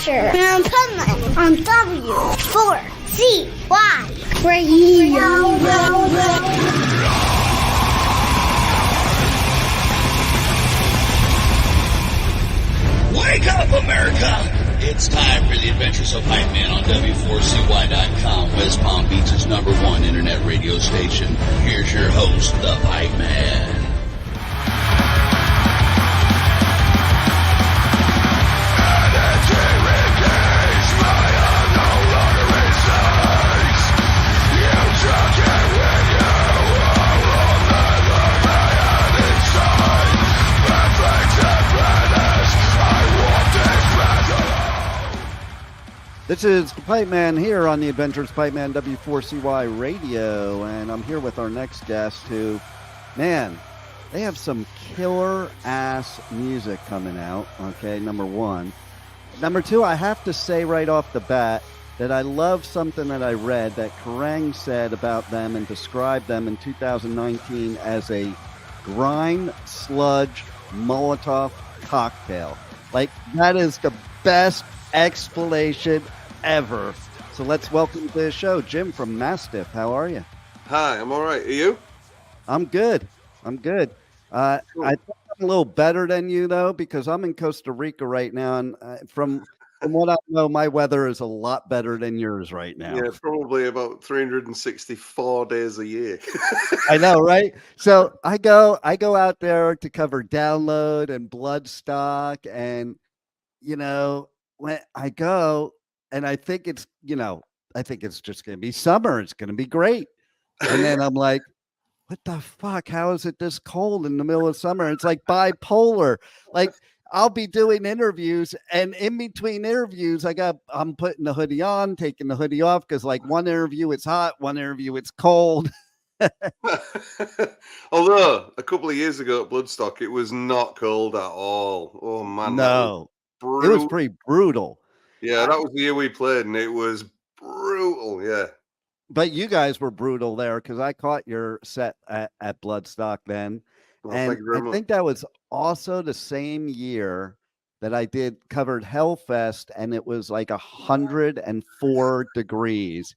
adventure in Pipeman on W4CY Radio. Wake up, America! It's time for the Adventures of Pipeman on W4CY.com, West Palm Beach's #1 internet radio station. Here's your host, the Pipeman. This is the Pipeman here on the Adventures of Pipeman W4CY Radio, and I'm here with our next guest who, man, they have some killer-ass music coming out, okay, number one. Number two, I have to say right off the bat that I love something that I read that Kerrang said about them and described them in 2019 as a grime sludge molotov cocktail. Like, that is the best explanation ever. So let's welcome to the show Jim from Mastiff. How are you? Hi, I'm all right. Are you? I'm good. Cool. I think I'm a little better than you though, because I'm in Costa Rica right now, and from what I know, my weather is a lot better than yours right now. Yeah, probably about 364 days a year. I know, right? So I go out there to cover download and bloodstock, and when I go, and I think it's just going to be summer. It's going to be great. And then I'm like, what the fuck? How is it this cold in the middle of summer? It's like bipolar. Like, I'll be doing interviews, and in between interviews, I'm putting the hoodie on, taking the hoodie off, because like one interview it's hot, one interview it's cold. Although a couple of years ago at Bloodstock, it was not cold at all. Oh man, no, it was pretty brutal. Yeah, that was the year we played, and it was brutal. Yeah, but you guys were brutal there, because I caught your set at Bloodstock then. well, And I think that was also the same year that I covered Hellfest, and it was like 104 degrees.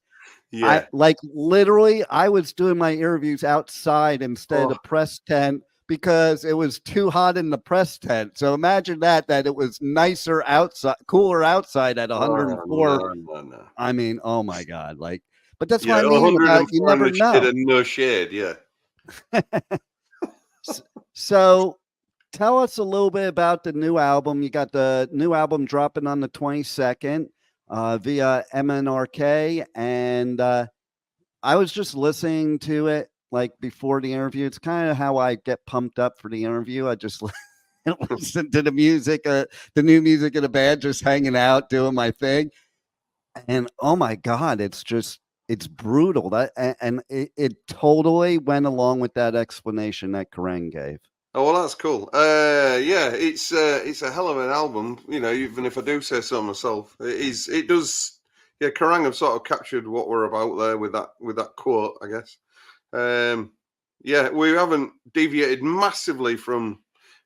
Yeah, Literally, I was doing my interviews outside instead of press tent, because it was too hot in the press tent. So imagine that it was nicer outside, cooler outside at 104. No. I mean, oh my God. But that's what I mean. You never know. And no shade, yeah. So tell us a little bit about the new album. You got the new album dropping on the 22nd via MNRK. And I was just listening to it before the interview. It's kind of how I get pumped up for the interview. I just listen to the music, the new music of the band, just hanging out, doing my thing. And oh my God, it's brutal. It totally went along with that explanation that Kerrang gave. Oh, well, that's cool. Yeah, it's a hell of an album. Even if I do say so myself, it does. Yeah, Kerrang have sort of captured what we're about there with that quote, I guess. Yeah, we haven't deviated massively from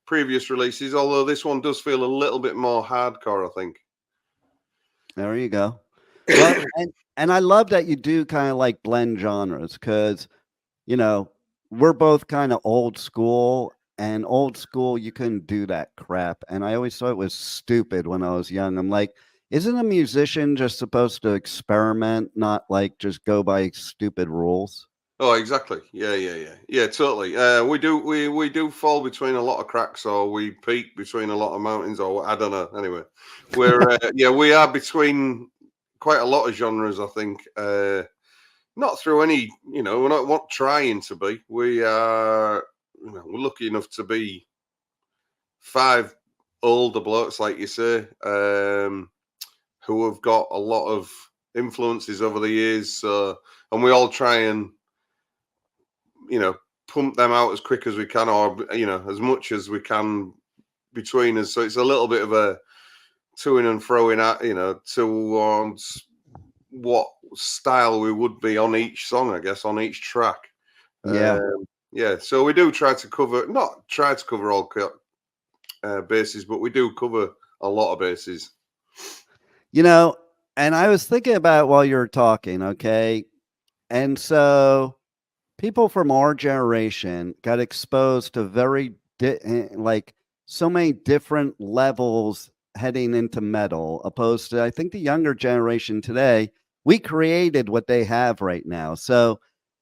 previous releases, although this one does feel a little bit more hardcore, I think. There you go. Well, and I love that you do kind of blend genres, because we're both kind of old school, and old school you couldn't do that crap, and I always thought it was stupid when I was young. I'm like, isn't a musician just supposed to experiment, not just go by stupid rules? Oh, exactly. Yeah, totally. We do fall between a lot of cracks, or we peak between a lot of mountains, or I don't know. Anyway, we are between quite a lot of genres, I think. Not through any, we're not trying to be. We are, we're lucky enough to be 5 older blokes, like you say, who have got a lot of influences over the years. And we all try and, pump them out as quick as we can, or, as much as we can between us. So it's a little bit of a to-ing and fro-ing at, towards what style we would be on each song, I guess, on each track. Yeah. So we do try to cover, not try to cover all bases, but we do cover a lot of bases. You know, and I was thinking about it while you were talking, okay? And so people from our generation got exposed to like so many different levels heading into metal, opposed to I think the younger generation today, we created what they have right now. So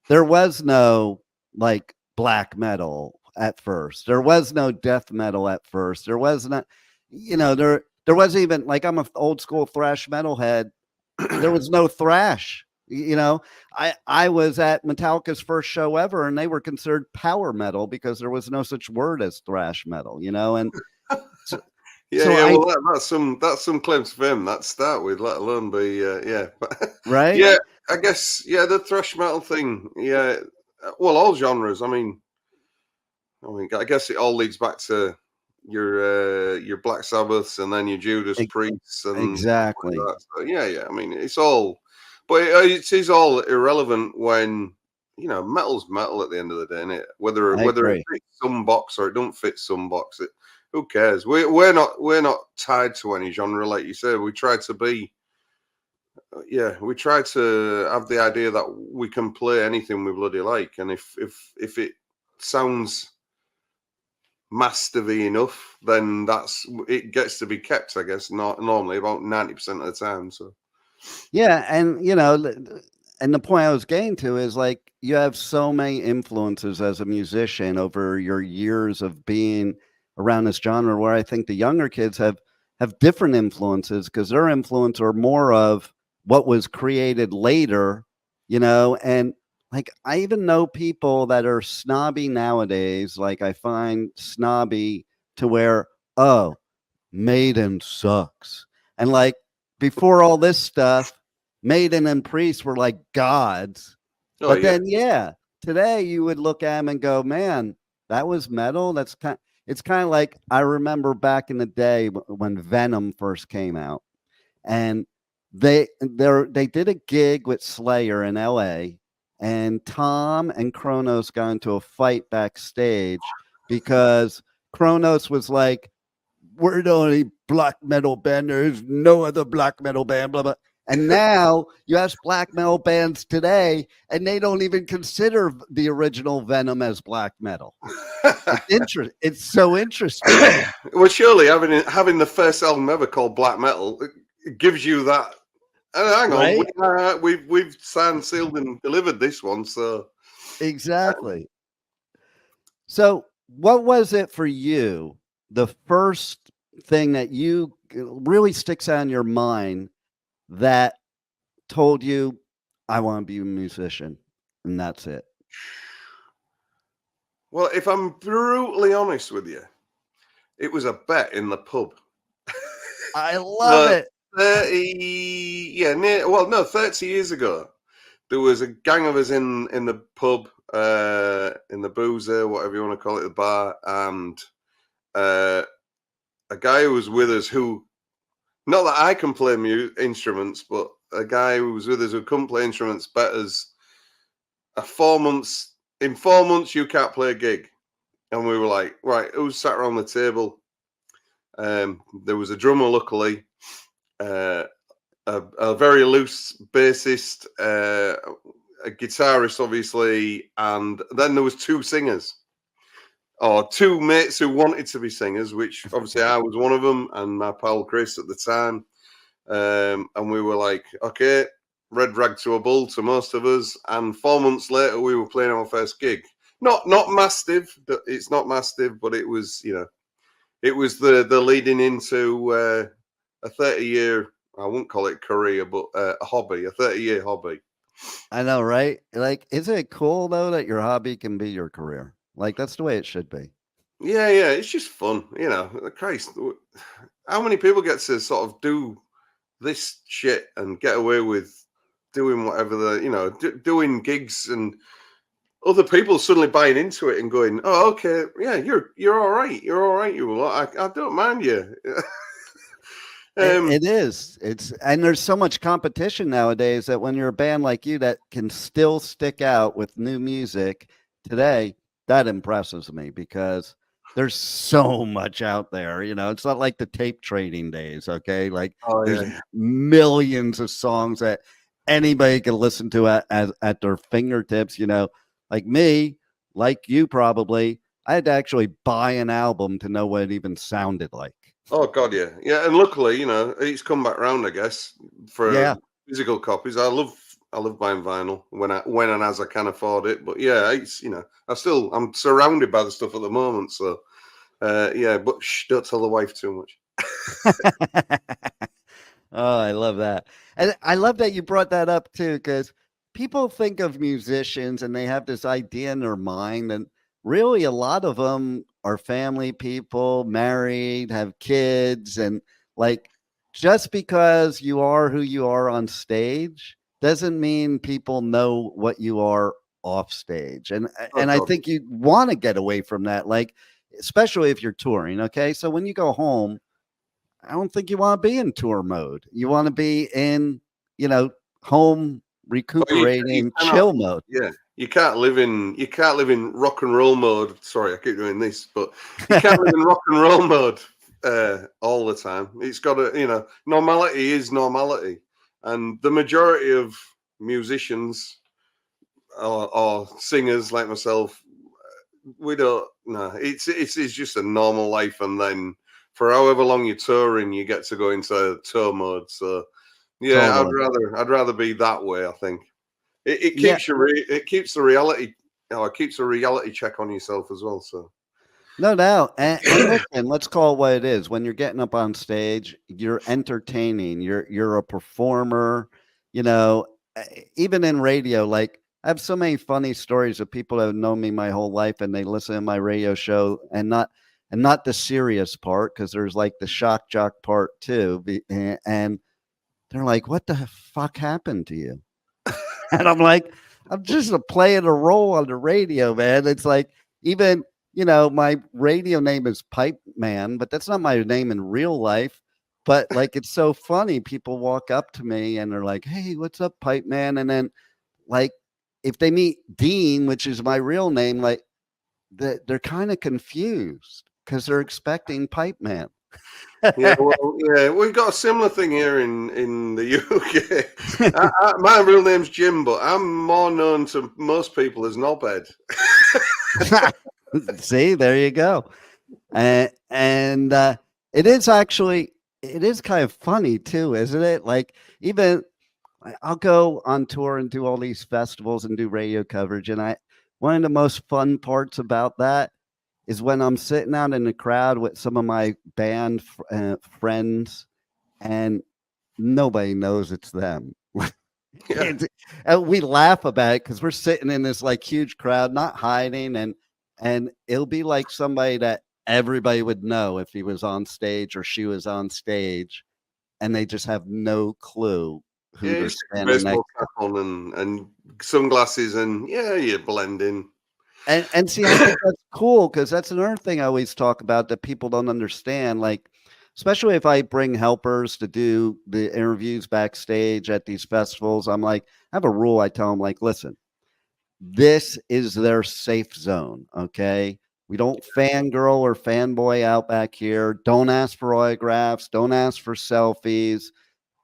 there was no like black metal at first. There was no death metal at first. There was not, there wasn't even like I'm an old school thrash metalhead. There was no thrash. I was at Metallica's first show ever, and they were considered power metal because there was no such word as thrash metal. And so, Yeah, so yeah. I Well, that's some claim to fame. That start with, let alone be, yeah. right, Yeah, I guess, yeah, the thrash metal thing. Yeah, well, all genres. I guess it all leads back to your Black Sabbaths and then your Judas e- Priests and stuff like exactly. that. So, yeah, yeah. I mean, it's all, but it is all irrelevant when metal's metal at the end of the day, innit? Whether I it agree. fits some box or it don't fit some box, who cares? We're not tied to any genre, like you said. We try to be. Yeah, we try to have the idea that we can play anything we bloody like, and if it sounds masterly enough, then it gets to be kept. I guess not normally about 90% of the time. So Yeah, and and the point I was getting to is like you have so many influences as a musician over your years of being around this genre where I think the younger kids have different influences because their influence are more of what was created later, and like I even know people that are snobby nowadays, like I find snobby to where, oh, Maiden sucks. And like before all this stuff, Maiden and Priest were like gods. oh But yeah, then, yeah, today you would look at them and go, man, that was metal. It's kind of like I remember back in the day when Venom first came out, and they did a gig with Slayer in L.A. and Tom and Kronos got into a fight backstage because Kronos was like, we're the only black metal band. There's no other black metal band, blah, blah. And now you ask black metal bands today, and they don't even consider the original Venom as black metal. It's so interesting. well, surely having the first album ever called black metal it gives you that. Hang on, Right? we've signed, sealed, and delivered this one. So Exactly. So, what was it for you? The first thing that you really sticks out in your mind that told you, I want to be a musician, and that's it. well, if I'm brutally honest with you, it was a bet in the pub. I love Uh, it. 30, yeah, 30 years ago, there was a gang of us in the pub, in the boozer, whatever you want to call it, the bar, and a guy who was with us who, not that I can play instruments, but a guy who was with us who couldn't play instruments bet us in 4 months you can't play a gig. And we were like, right, who's sat around the table? There was a drummer, luckily, a very loose bassist, a guitarist, obviously, and then there was two singers, or two mates who wanted to be singers, which obviously I was one of them, and my pal Chris at the time. And we were like, okay, red rag to a bull to most of us. And 4 months later, we were playing our first gig. Not Mastiff. It's not Mastiff, but it was, it was the leading into a 30-year, I wouldn't call it career, but a hobby, a 30-year hobby. I know, right? Like, isn't it cool though that your hobby can be your career? Like, that's the way it should be. Yeah, it's just fun, Christ, how many people get to sort of do this shit and get away with doing whatever doing gigs, and other people suddenly buying into it and going, oh, okay, yeah, you're all right, I don't mind you. It is. And there's so much competition nowadays that when you're a band like you that can still stick out with new music today, that impresses me because there's so much out there. It's not like the tape trading days. Okay. Like Oh there's yeah. millions of songs that anybody can listen to at their fingertips. Like me, like you probably, I had to actually buy an album to know what it even sounded like. Oh God, yeah, yeah. And luckily, it's come back round, I guess, for Yeah. physical copies. I love buying vinyl when and as I can afford it. But yeah, it's I'm surrounded by the stuff at the moment. So yeah, but don't tell the wife too much. Oh, I love that. And I love that you brought that up too, because people think of musicians and they have this idea in their mind. And really, a lot of them are family people, married, have kids. And like, just because you are who you are on stage doesn't mean people know what you are off stage. And, Oh and I God. think you want to get away from that, like, especially if you're touring. Okay. So when you go home, I don't think you want to be in tour mode. You want to be in, home Oh, you recuperating, cannot. chill mode. Yeah, you can't live in rock and roll mode. Sorry, I keep doing this, but you can't live in rock and roll mode all the time. It's got to, normality is normality, and the majority of musicians or singers like myself, we don't. No, it's just a normal life, and then for however long you're touring, you get to go into tour mode. So yeah, Totally. I'd rather be that way. I think. It Yeah, keeps it keeps the reality, it keeps a reality check on yourself as well. So no doubt. And listen, let's call it what it is. When you're getting up on stage, you're entertaining. You're a performer. You know, even in radio, like I have so many funny stories of people that have known me my whole life, and they listen to my radio show, and not the serious part, because there's like the shock jock part too. And they're like, "What the fuck happened to you?" And I'm like, "I'm just playing a role on the radio, man." It's like, even, my radio name is Pipe Man, but that's not my name in real life. But like, it's so funny. People walk up to me and they're like, "Hey, what's up, Pipe Man?" And then, like, if they meet Dean, which is my real name, like, they're kind of confused because they're expecting Pipe Man. yeah, well, yeah, we've got a similar thing here in the UK. My real name's Jim, but I'm more known to most people as Knobhead. See, there you go. And it is kind of funny too, isn't it? Like, even I'll go on tour and do all these festivals and do radio coverage, and one of the most fun parts about that is when I'm sitting out in the crowd with some of my band friends, and nobody knows it's them. Yeah, And we laugh about it because we're sitting in this like huge crowd, not hiding, and it'll be like somebody that everybody would know if he was on stage or she was on stage, and they just have no clue who yeah, you they're stick a standing next baseball cap on and sunglasses, and yeah, you blend in. And see, I think that's cool, because that's another thing I always talk about that people don't understand. Like, especially if I bring helpers to do the interviews backstage at these festivals, I'm like, I have a rule. I tell them, like, listen, this is their safe zone. Okay. We don't fangirl or fanboy out back here. Don't ask for autographs. Don't ask for selfies.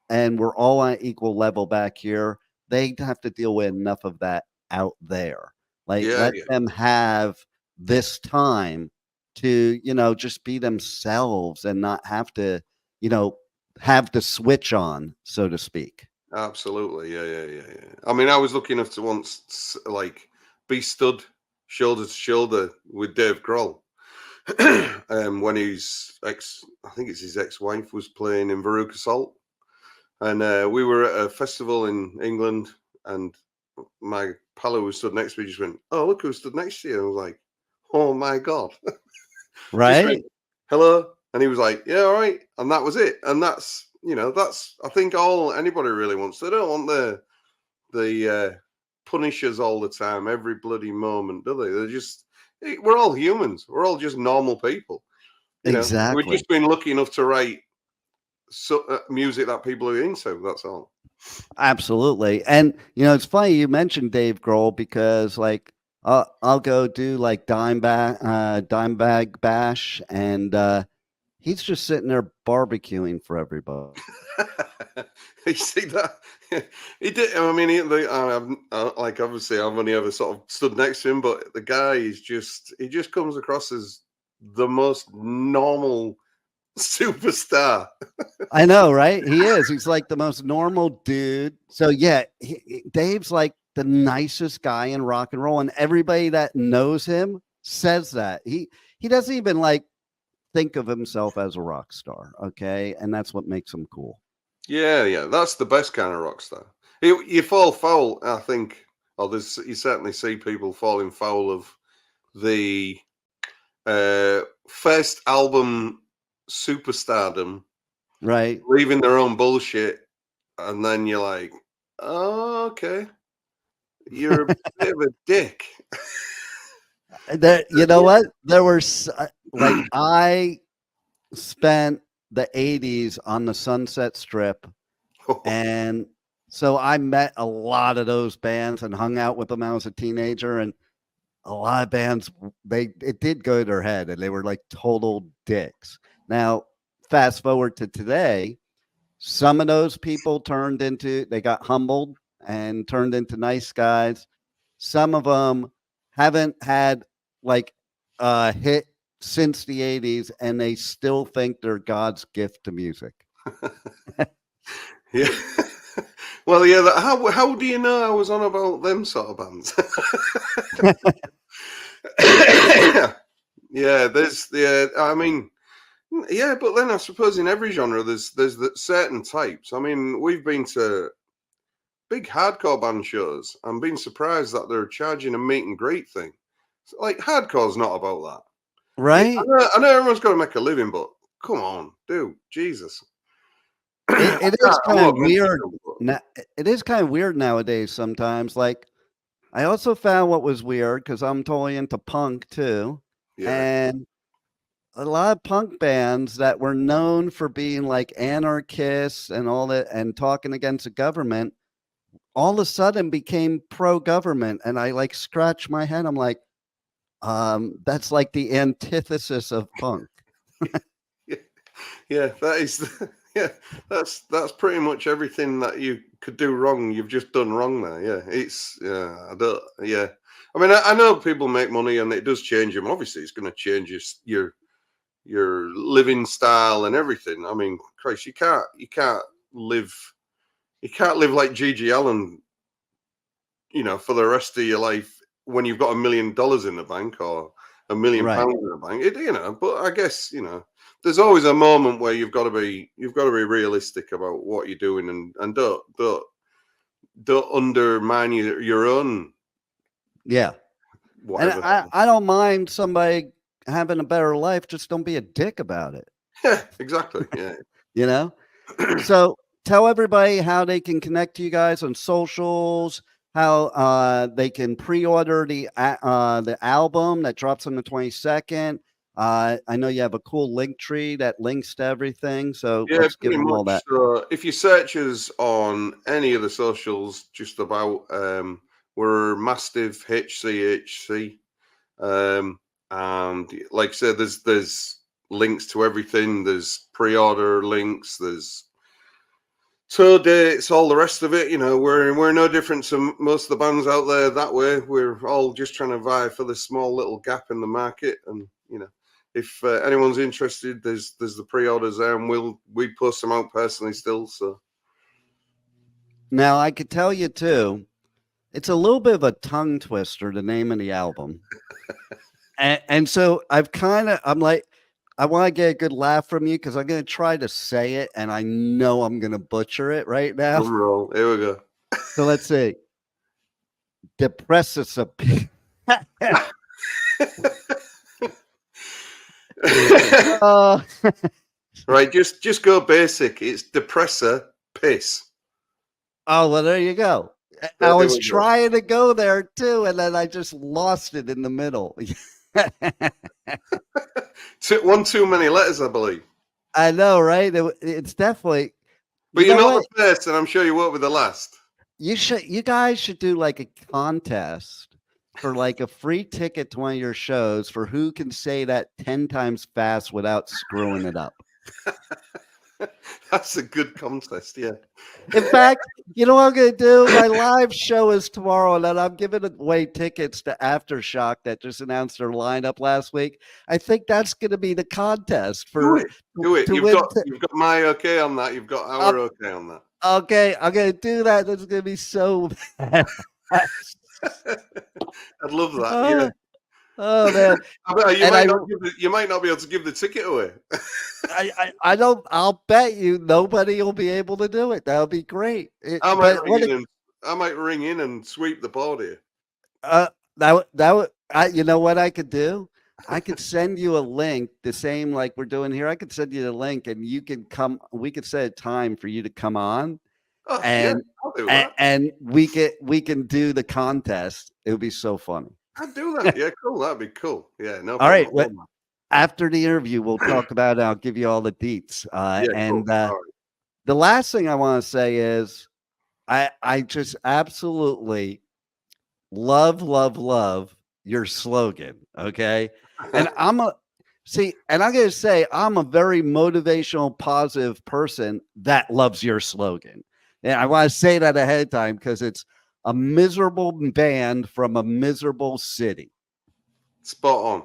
And we're all on equal level back here. They have to deal with enough of that out there. Like, Yeah, let yeah, them have this time to, just be themselves and not have to, you know, have the switch on, so to speak. absolutely. Yeah, yeah, yeah, yeah. I mean, I was lucky enough to once like be stood shoulder to shoulder with Dave Grohl. When I think it's his ex-wife was playing in Veruca Salt, and we were at a festival in England, and my pal who stood next to me just went, "Oh, look who stood next to you!" I was like, "Oh my god!" Just went, Right? "Hello," and he was like, "Yeah, all right," and that was it. And that's I think all anybody really wants. They don't want the punishers all the time, every bloody moment, do they? We're all humans. We're all just normal people. We've Exactly. just been lucky enough to write music that people are into. That's all. Absolutely. And, it's funny you mentioned Dave Grohl, because, like, I'll go do like dime bag bash, and he's just sitting there barbecuing for everybody. You see that? He did. I mean, like obviously I've only ever sort of stood next to him, but the guy is he just comes across as the most normal superstar. I know, right? He is. He's like the most normal dude. So yeah, Dave's like the nicest guy in rock and roll, and everybody that knows him says that. He doesn't even like think of himself as a rock star, okay? And that's what makes him cool. Yeah, that's the best kind of rock star. You fall foul, I think, or you certainly see people falling foul of the first album superstardom, right? Leaving their own bullshit, and then you're like, oh, okay, you're a bit of a dick. You know what? There were like I spent the 80s on the Sunset Strip, and so I met a lot of those bands and hung out with them when I was a teenager, and a lot of bands, it did go to their head, and they were like total dicks. Now, fast forward to today, some of those people they got humbled and turned into nice guys. Some of them haven't had like a hit since the 80s, and they still think they're God's gift to music. Yeah. Well, yeah. How do you know I was on about them sort of bands? Yeah, I mean, yeah, but then I suppose in every genre there's certain types. I mean, we've been to big hardcore band shows. I'm being surprised that they're charging a meet and greet thing. Like, hardcore's not about that, right? I know everyone's got to make a living, but come on, dude, Jesus. It is kind of weird. It is kind of weird nowadays sometimes. Like, I also found what was weird because I'm totally into punk too. Yeah. And a lot of punk bands that were known for being like anarchists and all that and talking against the government all of a sudden became pro-government. And I like scratch my head. I'm like, that's like the antithesis of punk. Yeah, that is. Yeah, that's pretty much everything that you could do wrong. You've just done wrong there. Yeah, I mean, I know people make money and it does change them. Obviously, it's going to change your living style and everything. I mean, Christ, you can't live like Gigi Allen, for the rest of your life when you've got $1 million in the bank or £1 million Right. in the bank. But I guess there's always a moment where you've got to be realistic about what you're doing and don't undermine your own. Yeah. Whatever. And I don't mind somebody having a better life. Just don't be a dick about it. Yeah, exactly. Yeah. So tell everybody how they can connect to you guys on socials, how they can pre-order the album that drops on the 22nd. I know you have a cool link tree that links to everything. So yeah, let's give them all that. So if you search us on any of the socials, just about we're Mastiff HCHC. And like I said, there's links to everything. There's pre-order links. There's tour dates, all the rest of it. We're no different to most of the bands out there that way. We're all just trying to vie for this small little gap in the market. And if anyone's interested, there's the pre-orders there, and we post them out personally still. So now I could tell you too, it's a little bit of a tongue twister, the name of the album. and so I'm like, I want to get a good laugh from you because I'm going to try to say it, and I know I'm going to butcher it right now. Roll. Here we go. So let's see. Deprecipice. Right, just go basic. It's Deprecipice. Oh, well, there you go. I was trying to go there too, and then I just lost it in the middle. One too many letters, I believe. I know, right? It's definitely. But you're not the first, and I'm sure you won't be the last. You guys should do like a contest for like a free ticket to one of your shows for who can say that 10 times fast without screwing it up. That's a good contest, yeah. In fact, you know what I'm going to do? My live show is tomorrow, and then I'm giving away tickets to Aftershock that just announced their lineup last week. I think that's going to be the contest Do for it. Do it. to You've win. got my okay on that. You've got our okay on that. Okay, I'm going to do that. That's going to be so. I'd love that. Yeah. Oh man, you might not be able to give the ticket away. I don't. I'll bet you nobody will be able to do it. That'll be great. I might ring in and sweep the podium. You know what I could do? I could send you a link, the same like we're doing here. I could send you the link, and you can come. We could set a time for you to come on, and I'll do that. and we can do the contest. It would be so funny. I'd do that. Yeah, cool. That'd be cool. Yeah, no. All right. After the interview, we'll talk about it. I'll give you all the deets. Cool. The last thing I want to say is I just absolutely love your slogan. Okay. And I'm going to say I'm a very motivational, positive person that loves your slogan. And I want to say that ahead of time because it's a miserable band from a miserable city. Spot on.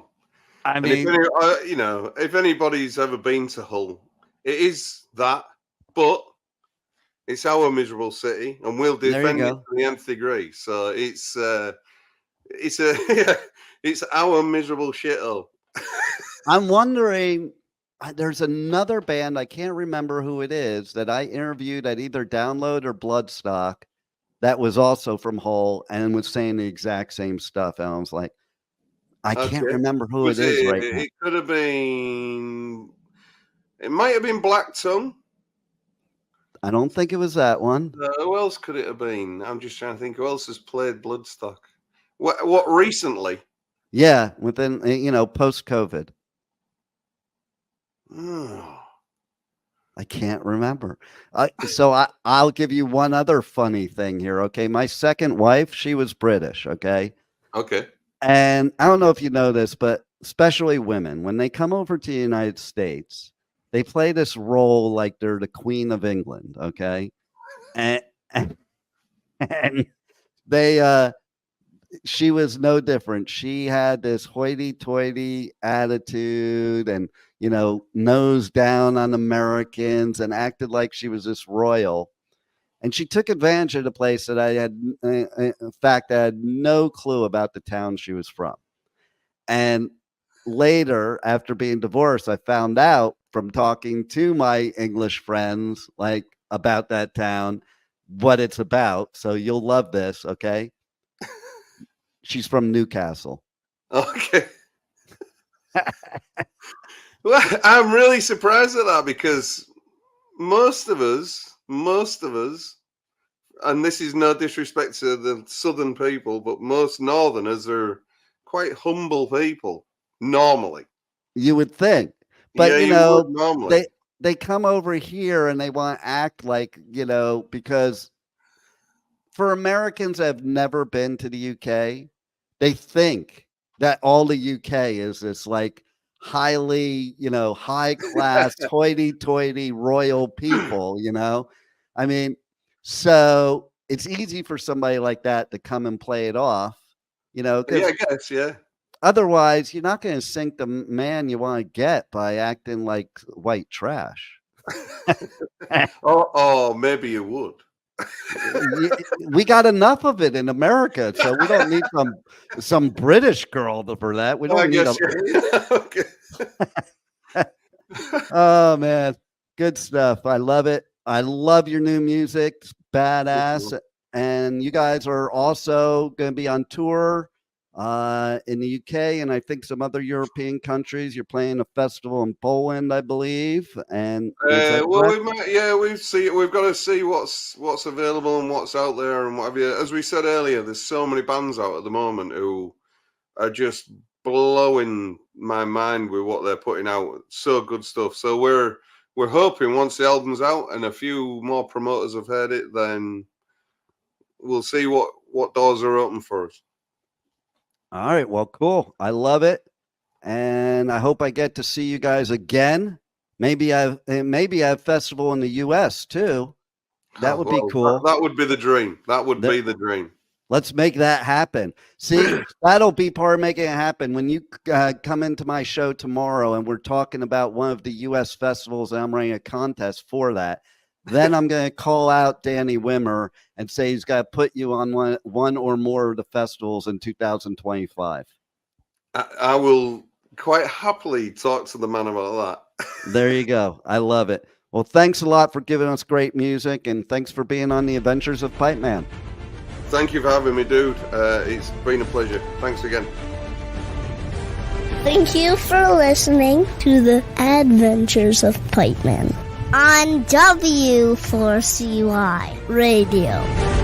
I mean, if anybody's ever been to Hull, it is that, but it's our miserable city, and we'll defend it to the nth degree. So it's our miserable shithole. I'm wondering. There's another band, I can't remember who it is, that I interviewed at either Download or Bloodstock that was also from Hull and was saying the exact same stuff. And I was like, I can't remember who it is right now. It could have been, it might have been Black Tongue. I don't think it was that one. Who else could it have been? I'm just trying to think who else has played Bloodstock. What recently? Yeah, within, post-COVID. I can't remember. So I'll give you one other funny thing here. Okay. My second wife, she was British. Okay. Okay. And I don't know if you know this, but especially women, when they come over to the United States, they play this role like they're the Queen of England. Okay. And they, she was no different. She had this hoity-toity attitude and, nose down on Americans and acted like she was this royal. And she took advantage of the place that I had, in fact, I had no clue about the town she was from. And later, after being divorced, I found out from talking to my English friends, like about that town, what it's about. So you'll love this, okay? She's from Newcastle. Okay. Well, I'm really surprised at that because most of us, and this is no disrespect to the southern people, but most northerners are quite humble people normally. You would think. But, normally. They come over here and they want to act like, because for Americans that have never been to the UK, they think that all the UK is this like highly, high class, hoity-toity royal people, I mean, so it's easy for somebody like that to come and play it off, Yeah, I guess, yeah. Otherwise, you're not going to sink the man you want to get by acting like white trash. Oh, maybe you would. We got enough of it in America, so we don't need some British girl for that. We don't need Okay. Oh man, good stuff. I love it. I love your new music. It's badass. And you guys are also going to be on tour in the UK and I think some other European countries. You're playing a festival in Poland, I believe. And we've got to see what's available and what's out there and what have you. As we said earlier, there's so many bands out at the moment who are just blowing my mind with what they're putting out. So good stuff. So we're hoping once the album's out and a few more promoters have heard it, then we'll see what doors are open for us. All right. Well, cool. I love it. And I hope I get to see you guys again. Maybe I have festival in the US too. That would be cool. That would be the dream. That would be the dream. Let's make that happen. See, that'll be part of making it happen. When you come into my show tomorrow and we're talking about one of the U.S. festivals and I'm running a contest for that, then I'm going to call out Danny Wimmer and say he's got to put you on one or more of the festivals in 2025. I will quite happily talk to the man about that. There you go. I love it. Well, thanks a lot for giving us great music, and thanks for being on the Adventures of Pipeman. Thank you for having me, dude. It's been a pleasure. Thanks again. Thank you for listening to the Adventures of Pipeman on W4CY Radio.